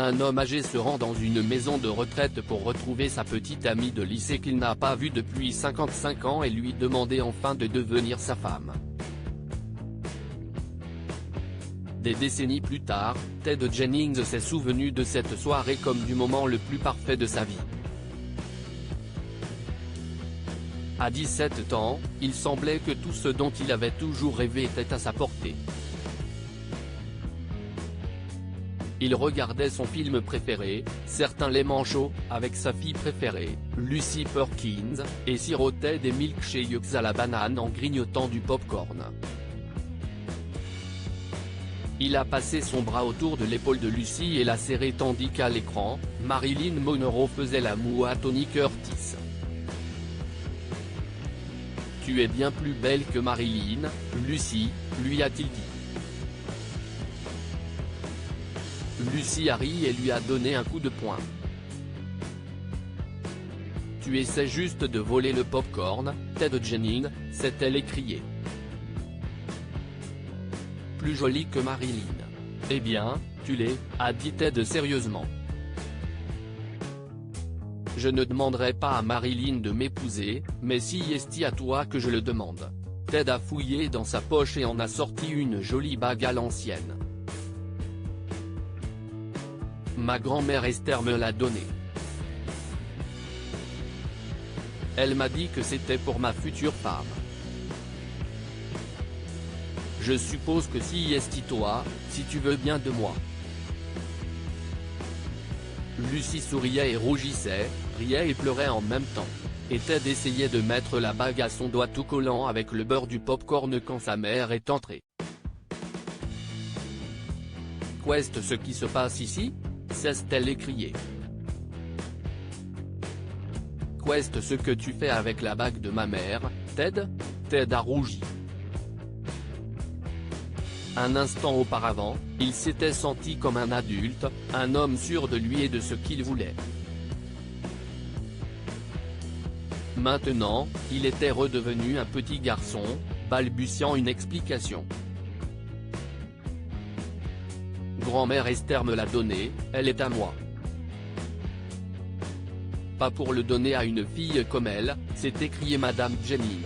Un homme âgé se rend dans une maison de retraite pour retrouver sa petite amie de lycée qu'il n'a pas vue depuis 55 ans et lui demander enfin de devenir sa femme. Des décennies plus tard, Ted Jennings s'est souvenu de cette soirée comme du moment le plus parfait de sa vie. À 17 ans, il semblait que tout ce dont il avait toujours rêvé était à sa portée. Il regardait son film préféré, Certains les manchots, avec sa fille préférée, Lucy Perkins, et sirotait des milkshakes à la banane en grignotant du popcorn. Il a passé son bras autour de l'épaule de Lucy et l'a serrée tandis qu'à l'écran, Marilyn Monroe faisait la moue à Tony Curtis. « Tu es bien plus belle que Marilyn, Lucy », lui a-t-il dit. Lucy a ri et lui a donné un coup de poing. « Tu essaies juste de voler le popcorn, Ted Jennings », s'est-elle écriée. « Plus jolie que Marilyn. Eh bien, tu l'es », a dit Ted sérieusement. « Je ne demanderai pas à Marilyn de m'épouser, mais si est-ce à toi que je le demande. » Ted a fouillé dans sa poche et en a sorti une jolie bague à l'ancienne. « Ma grand-mère Esther me l'a donnée. Elle m'a dit que c'était pour ma future femme. Je suppose que si est toi, si tu veux bien de moi. » Lucy souriait et rougissait, riait et pleurait en même temps. Et Ted essayait de mettre la bague à son doigt tout collant avec le beurre du popcorn quand sa mère est entrée. « Qu'est-ce qui se passe ici ?» s'est-elle écriée. « Qu'est-ce que tu fais avec la bague de ma mère, Ted ?» Ted a rougi. Un instant auparavant, il s'était senti comme un adulte, un homme sûr de lui et de ce qu'il voulait. Maintenant, il était redevenu un petit garçon, balbutiant une explication. « Grand-mère Esther me l'a donnée, elle est à moi. Pas pour le donner à une fille comme elle », s'est écriée Madame Jennings.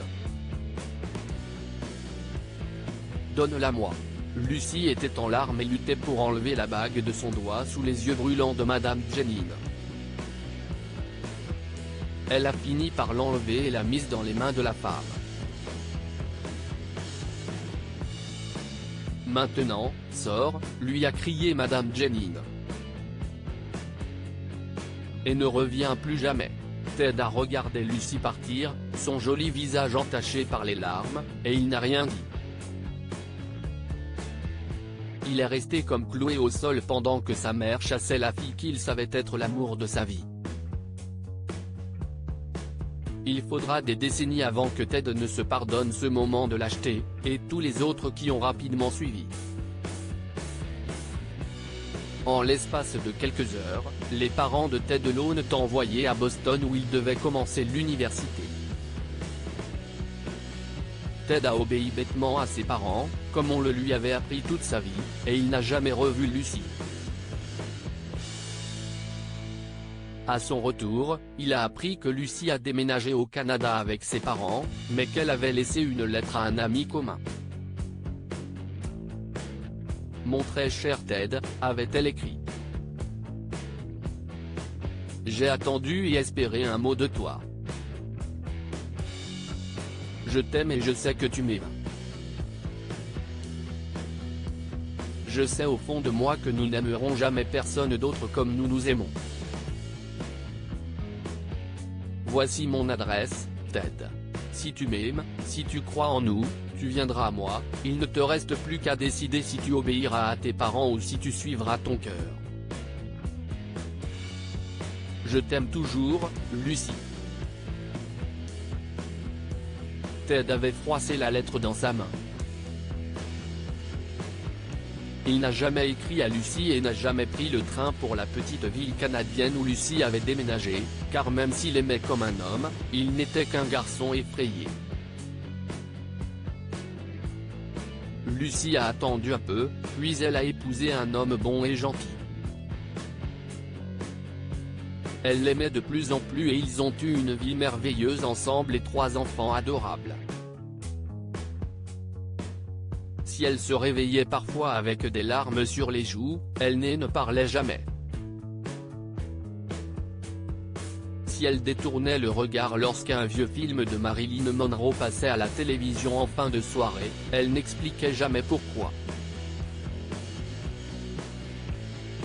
« Donne-la-moi. » Lucy était en larmes et luttait pour enlever la bague de son doigt sous les yeux brûlants de Madame Jennings. Elle a fini par l'enlever et l'a mise dans les mains de la femme. « Maintenant, sors », lui a crié Madame Jennings. « Et ne reviens plus jamais. » Ted a regardé Lucy partir, son joli visage entaché par les larmes, et il n'a rien dit. Il est resté comme cloué au sol pendant que sa mère chassait la fille qu'il savait être l'amour de sa vie. Il faudra des décennies avant que Ted ne se pardonne ce moment de lâcheté, et tous les autres qui ont rapidement suivi. En l'espace de quelques heures, les parents de Ted l'ont envoyé à Boston où il devait commencer l'université. Ted a obéi bêtement à ses parents, comme on le lui avait appris toute sa vie, et il n'a jamais revu Lucy. À son retour, il a appris que Lucy a déménagé au Canada avec ses parents, mais qu'elle avait laissé une lettre à un ami commun. « Mon très cher Ted », avait-elle écrit. « J'ai attendu et espéré un mot de toi. Je t'aime et je sais que tu m'aimes. Je sais au fond de moi que nous n'aimerons jamais personne d'autre comme nous nous aimons. Voici mon adresse, Ted. Si tu m'aimes, si tu crois en nous, tu viendras à moi, il ne te reste plus qu'à décider si tu obéiras à tes parents ou si tu suivras ton cœur. Je t'aime toujours, Lucy. » Ted avait froissé la lettre dans sa main. Il n'a jamais écrit à Lucy et n'a jamais pris le train pour la petite ville canadienne où Lucy avait déménagé, car même s'il aimait comme un homme, il n'était qu'un garçon effrayé. Lucy a attendu un peu, puis elle a épousé un homme bon et gentil. Elle l'aimait de plus en plus et ils ont eu une vie merveilleuse ensemble et 3 enfants adorables. Si elle se réveillait parfois avec des larmes sur les joues, elle ne parlait jamais. Si elle détournait le regard lorsqu'un vieux film de Marilyn Monroe passait à la télévision en fin de soirée, elle n'expliquait jamais pourquoi.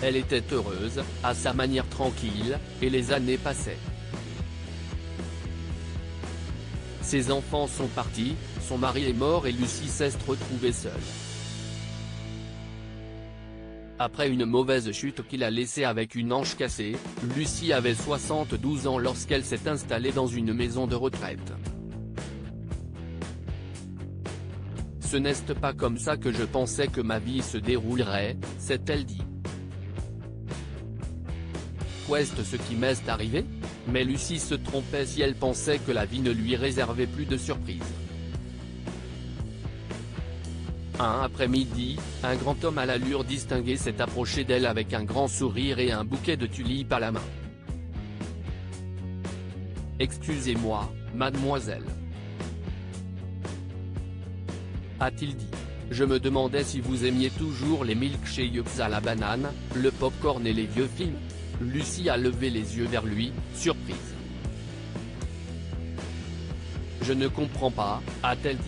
Elle était heureuse, à sa manière tranquille, et les années passaient. Ses enfants sont partis, son mari est mort et Lucy s'est retrouvée seule. Après une mauvaise chute qu'il a laissée avec une hanche cassée, Lucy avait 72 ans lorsqu'elle s'est installée dans une maison de retraite. Ce n'est pas comme ça que je pensais que ma vie se déroulerait, s'est-elle dit. Qu'est-ce ce qui m'est arrivé? Mais Lucy se trompait si elle pensait que la vie ne lui réservait plus de surprises. Un après-midi, un grand homme à l'allure distinguée s'est approché d'elle avec un grand sourire et un bouquet de tulipes à la main. « Excusez-moi, mademoiselle. » a-t-il dit. « Je me demandais si vous aimiez toujours les milkshakes à la banane, le pop-corn et les vieux films. » Lucy a levé les yeux vers lui, surprise. « Je ne comprends pas, » a-t-elle dit.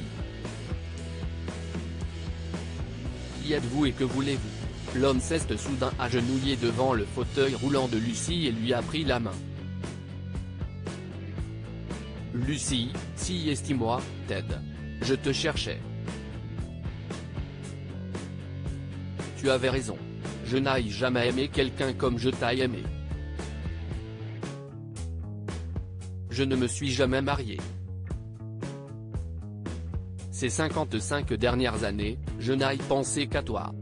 « Qui êtes-vous et que voulez-vous » L'homme s'est soudain agenouillé devant le fauteuil roulant de Lucy et lui a pris la main. « Lucy, si estime-moi, Ted. Je te cherchais. » Tu avais raison. Je n'ai jamais aimé quelqu'un comme je t'ai aimé. Je ne me suis jamais marié. Ces 55 dernières années, je n'ai pensé qu'à toi.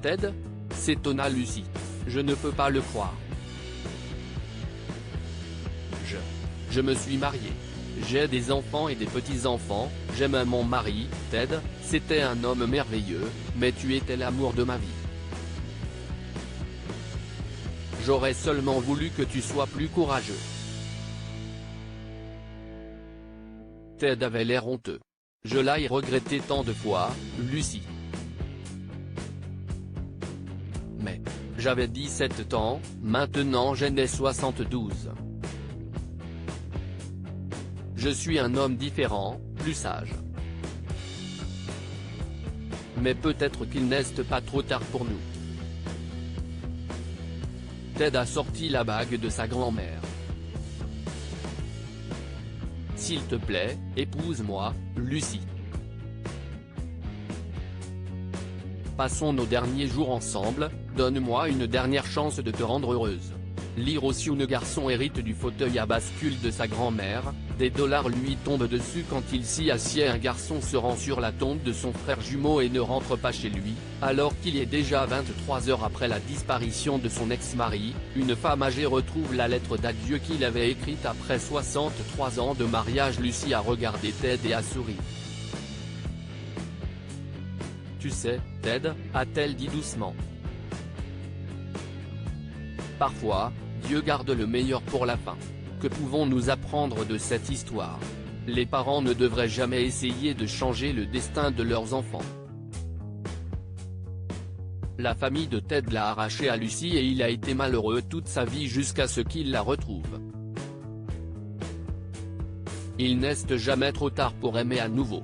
Ted? S'étonna Lucy. Je ne peux pas le croire. Je me suis marié. J'ai des enfants et des petits-enfants, j'aime mon mari, Ted, c'était un homme merveilleux, mais tu étais l'amour de ma vie. J'aurais seulement voulu que tu sois plus courageux. Ted avait l'air honteux. Je l'ai regretté tant de fois, Lucy. Mais, j'avais 17 ans, maintenant j'en ai 72. Je suis un homme différent, plus sage. Mais peut-être qu'il n'est pas trop tard pour nous. Ted a sorti la bague de sa grand-mère. S'il te plaît, épouse-moi, Lucy. Passons nos derniers jours ensemble, donne-moi une dernière chance de te rendre heureuse. Lire aussi un garçon hérite du fauteuil à bascule de sa grand-mère, des dollars lui tombent dessus quand il s'y assied. Un garçon se rend sur la tombe de son frère jumeau et ne rentre pas chez lui, alors qu'il est déjà 23 heures après la disparition de son ex-mari. Une femme âgée retrouve la lettre d'adieu qu'il avait écrite après 63 ans de mariage. Lucy a regardé Ted et a souri. Tu sais, Ted, a-t-elle dit doucement. Parfois, Dieu garde le meilleur pour la fin. Que pouvons-nous apprendre de cette histoire? Les parents ne devraient jamais essayer de changer le destin de leurs enfants. La famille de Ted l'a arraché à Lucy et il a été malheureux toute sa vie jusqu'à ce qu'il la retrouve. Il n'est jamais trop tard pour aimer à nouveau.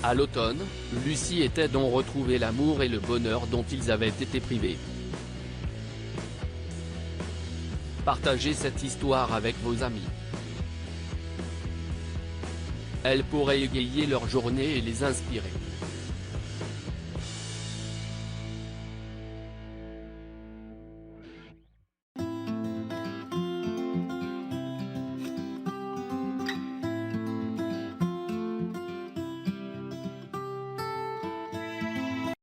À l'automne, Lucy et Ted ont retrouvé l'amour et le bonheur dont ils avaient été privés. Partagez cette histoire avec vos amis. Elle pourrait égayer leur journée et les inspirer.